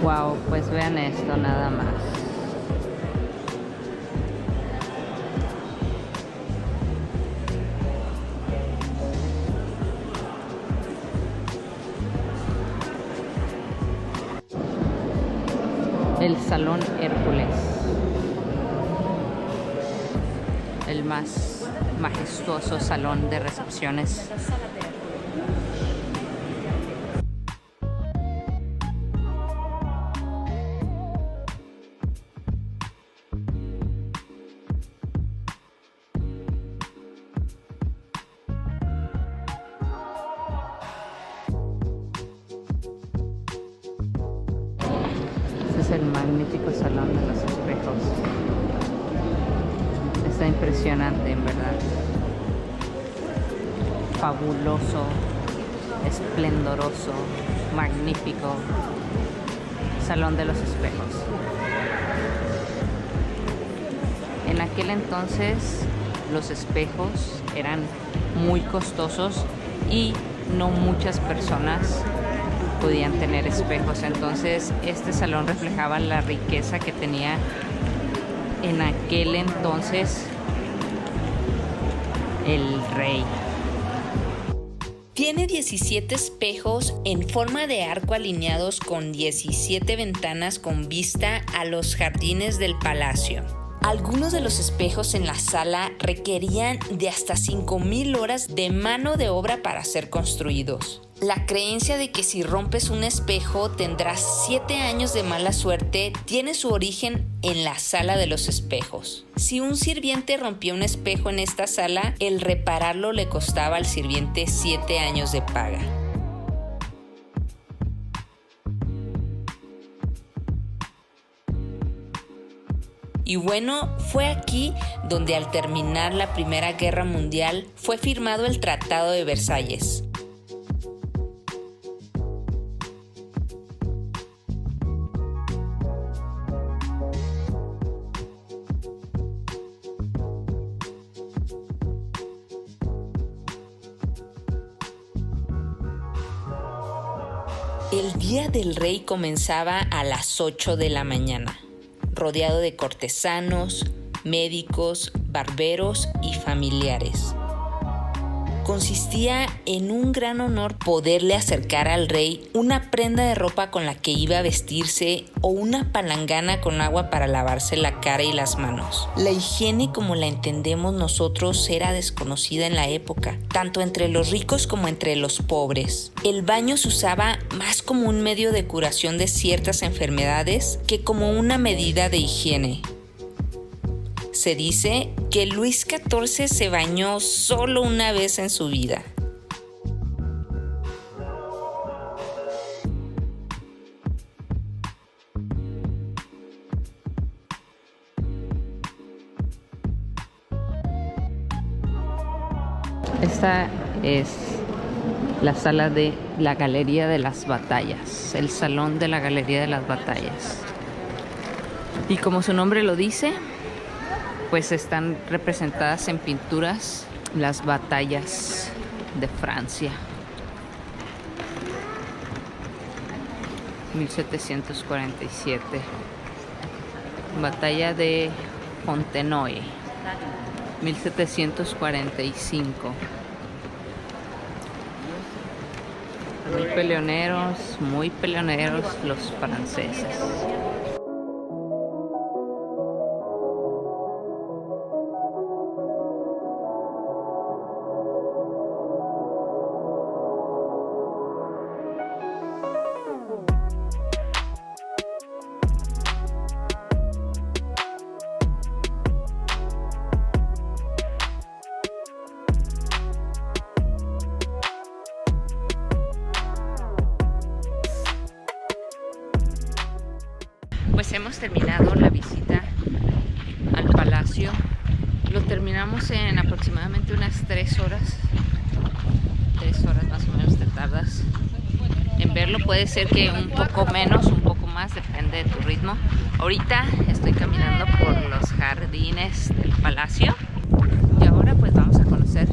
Wow, pues vean esto nada más. El Salón Hércules, el más majestuoso salón de recepciones. Este es el magnífico Salón de los Espejos. Está impresionante, en verdad. Fabuloso, esplendoroso, magnífico Salón de los Espejos. En aquel entonces los espejos eran muy costosos y no muchas personas podían tener espejos. Entonces este salón reflejaba la riqueza que tenía en aquel entonces el rey. Tiene 17 espejos en forma de arco alineados con 17 ventanas con vista a los jardines del palacio. Algunos de los espejos en la sala requerían de hasta 5,000 horas de mano de obra para ser construidos. La creencia de que si rompes un espejo tendrás 7 años de mala suerte tiene su origen en la sala de los espejos. Si un sirviente rompía un espejo en esta sala, el repararlo le costaba al sirviente 7 años de paga. Y bueno, fue aquí donde al terminar la Primera Guerra Mundial fue firmado el Tratado de Versalles. El Día del Rey comenzaba a las 8 de la mañana. Rodeado de cortesanos, médicos, barberos y familiares. Consistía en un gran honor poderle acercar al rey una prenda de ropa con la que iba a vestirse o una palangana con agua para lavarse la cara y las manos. La higiene como la entendemos nosotros era desconocida en la época, tanto entre los ricos como entre los pobres. El baño se usaba más como un medio de curación de ciertas enfermedades que como una medida de higiene. Se dice que Luis XIV se bañó solo una vez en su vida. Esta es la sala de la Galería de las Batallas, el Salón de la Galería de las Batallas. Y como su nombre lo dice, pues están representadas en pinturas las batallas de Francia. 1747. Batalla de Fontenoy. 1745. Muy peleoneros los franceses. Pues hemos terminado la visita al palacio. Lo terminamos en aproximadamente unas 3 horas. 3 horas más o menos te tardas en verlo. Puede ser que un poco menos, un poco más, depende de tu ritmo. Ahorita estoy caminando por los jardines del palacio y ahora pues vamos a conocer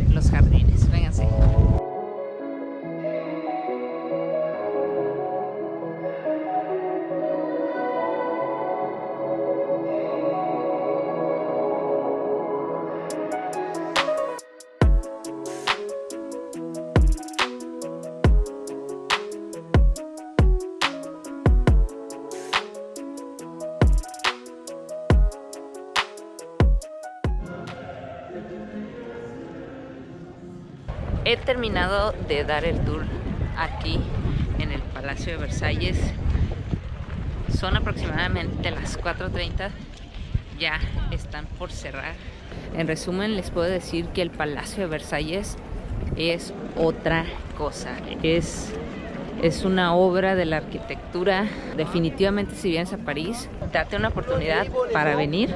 los jardines. Vénganse. He terminado de dar el tour aquí en el Palacio de Versalles. Son aproximadamente las 4:30. Ya están por cerrar. En resumen, les puedo decir que el Palacio de Versalles es otra cosa. Es una obra de la arquitectura. Definitivamente, si vienes a París, date una oportunidad para venir.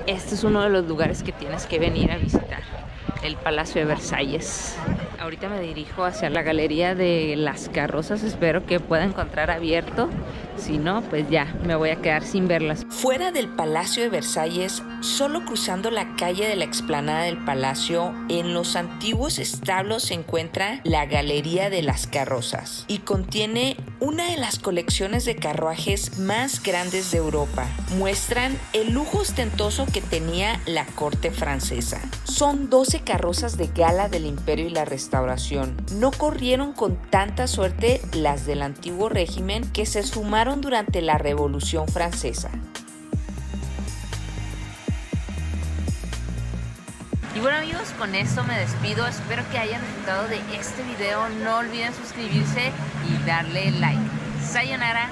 Este es uno de los lugares que tienes que venir a visitar, el Palacio de Versalles. Ahorita me dirijo hacia la Galería de las Carrozas. Espero que pueda encontrar abierto. Si no, pues ya me voy a quedar sin verlas. Fuera del Palacio de Versalles, solo cruzando la calle de la explanada del palacio, en los antiguos establos se encuentra la Galería de las Carrozas y contiene una de las colecciones de carruajes más grandes de Europa. Muestran el lujo ostentoso que tenía la corte francesa. Son 12 carrozas de gala del Imperio y la Restauración. No corrieron con tanta suerte las del antiguo régimen que se sumaron durante la Revolución Francesa. Y bueno, amigos, con esto me despido. Espero que hayan disfrutado de este video. No olviden suscribirse y darle like. Sayonara.